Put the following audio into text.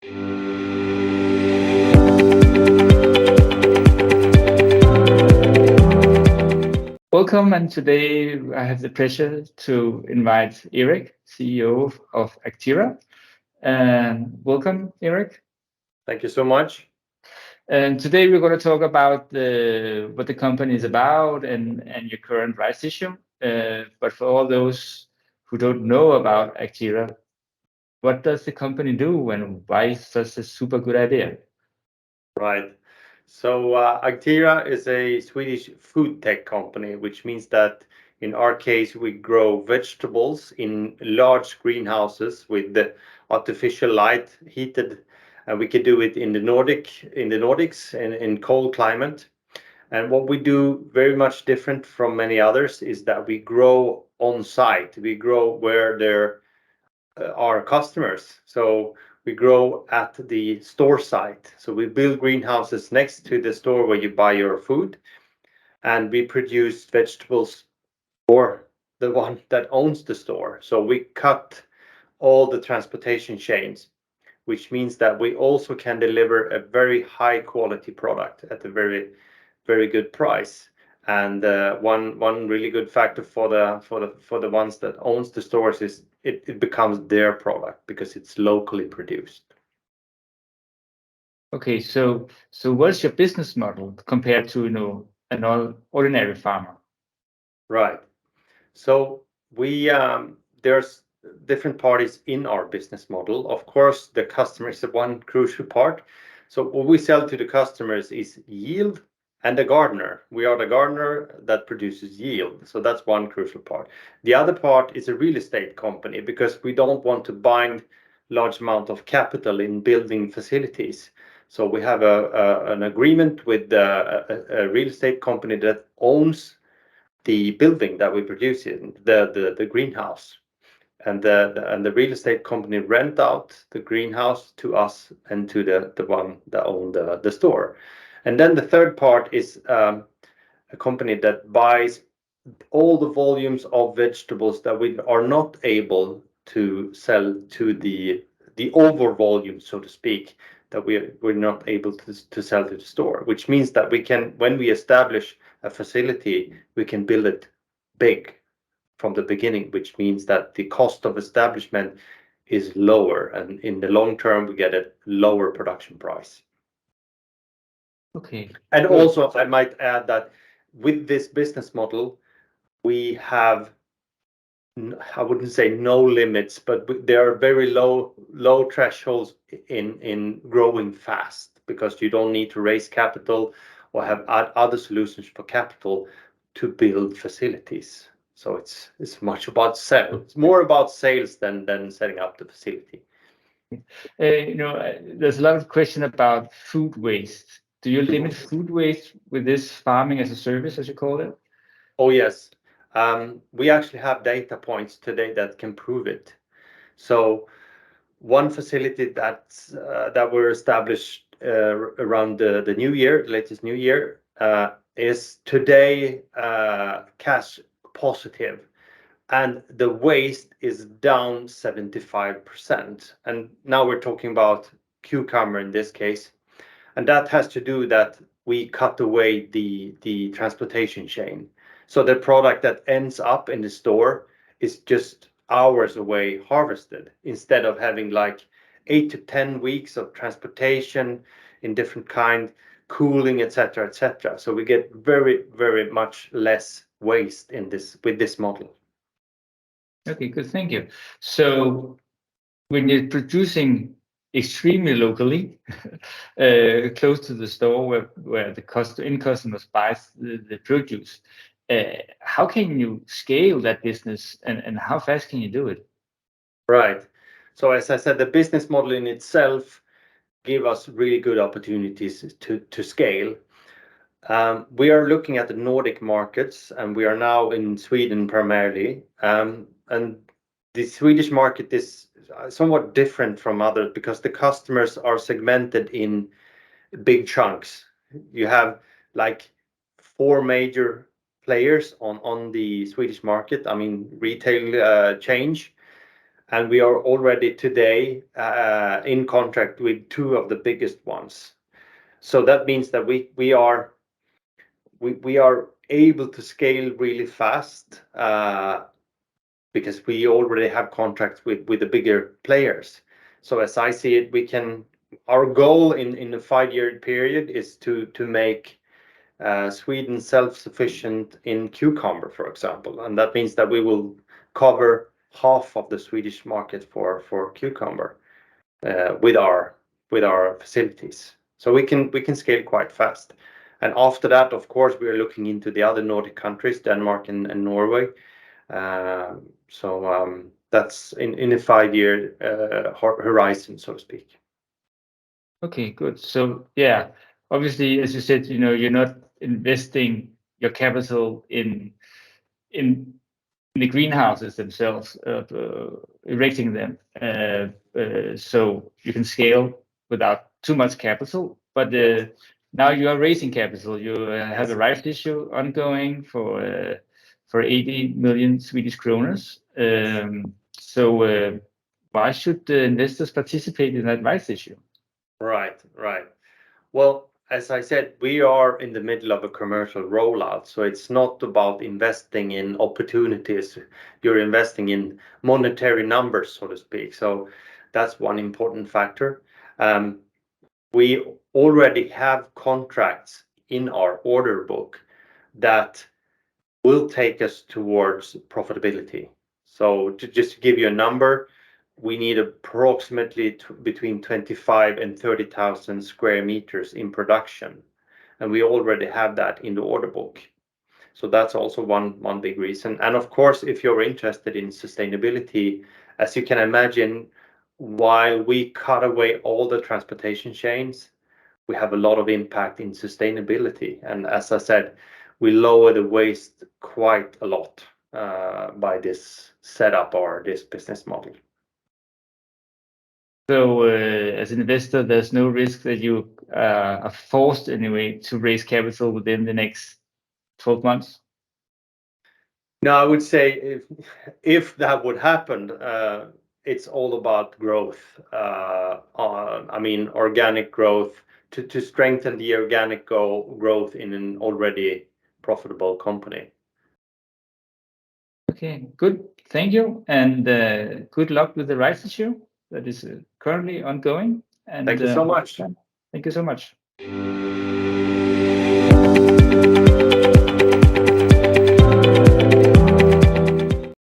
Welcome, and today I have the pleasure to invite Erik, CEO of Actera. And welcome, Erik. Thank you so much. And today we're going to talk about what the company is about and your current rights issue. But for all those who don't know about Actera, what does the company do and why is such a super good idea? Right. So Actera is a Swedish food tech company, which means that in our case, we grow vegetables in large greenhouses with the artificial light heated, and we can do it in the Nordics and in cold climate. And what we do very much different from many others is that we grow on site. We grow where there are customers. So we grow at the store site. So we build greenhouses next to the store where you buy your food, and we produce vegetables for the one that owns the store. So we cut all the transportation chains, which means that we also can deliver a very high quality product at a very, very good price. And one really good factor for the ones that owns the stores is it becomes their product because it's locally produced. Okay, so what's your business model compared to an ordinary farmer? Right. So we there's different parties in our business model. Of course, the customer is the one crucial part. So what we sell to the customers is yield and the gardener. We are the gardener that produces yield. So that's one crucial part. The other part is a real estate company because we don't want to bind large amount of capital in building facilities. So we have an agreement with a real estate company that owns the building that we produce in, the greenhouse. And the real estate company rent out the greenhouse to us and to the one that own the store. And then the third part is a company that buys all the volumes of vegetables that we are not able to sell to the over volume, so to speak, that we're not able to sell to the store, which means that we can, when we establish a facility, we can build it big from the beginning, which means that the cost of establishment is lower, and in the long term, we get a lower production price. Okay. And Good. also, I might add that with this business model, we have, I wouldn't say no limits, but there are very low thresholds in growing fast because you don't need to raise capital or have other solutions for capital to build facilities. So it's much about sales. It's more about sales than setting up the facility. There's a lot of question about food waste. Do you limit food waste with this farming as a service, as you call it? Oh, yes. We actually have data points today that can prove it. So one facility that were established around the new year, the latest new year, is today cash positive, and the waste is down 75%. And now we're talking about cucumber in this case, and that has to do that we cut away the transportation chain. So the product that ends up in the store is just hours away harvested instead of having like 8 to 10 weeks of transportation in different kind, cooling, etc., etc. So we get very, very much less waste in this with this model. Okay, good. Thank you. So when you're producing extremely locally, close to the store where the end customers buys the produce, how can you scale that business and how fast can you do it? Right. So as I said, the business model in itself give us really good opportunities to scale. We are looking at the Nordic markets, and we are now in Sweden primarily. And the Swedish market is somewhat different from others because the customers are segmented in big chunks. You have like 4 major players on the Swedish market. I mean, retail chain. and we are already today in contract with two of the biggest ones. So that means that we are able to scale really fast because we already have contracts with the bigger players. So as I see it, our goal in a 5-year period is to make Sweden self-sufficient in cucumber, for example, and that means that we will cover half of the Swedish market for cucumber with our facilities. So we can scale quite fast. And after that, of course, we are looking into the other Nordic countries, Denmark and Norway. That's in a 5-year horizon, so to speak. Okay, good. So yeah, obviously, as you said, you're not investing your capital in the greenhouses themselves, erecting them, so you can scale without too much capital. But now you are raising capital. You have a rights issue ongoing for 80 million Swedish kroners. So why should the investors participate in that rights issue? Right. Well, as I said, we are in the middle of a commercial rollout, so it's not about investing in opportunities. You're investing in monetary numbers, so to speak. So that's one important factor. We already have contracts in our order book that will take us towards profitability. So just to give you a number, we need approximately between 25 and 30,000 square meters in production, and we already have that in the order book. So that's also one big reason. And of course, if you're interested in sustainability, as you can imagine, while we cut away all the transportation chains, we have a lot of impact in sustainability. And as I said, we lower the waste quite a lot by this setup or this business model. So as an investor, there's no risk that you are forced anyway to raise capital within the next 12 months? No, I would say if that would happen, it's all about growth. I mean, organic growth to strengthen the organic growth in an already profitable company. Okay, good. Thank you, and good luck with the rights issue that is currently ongoing. And Thank you so much. Thank you so much.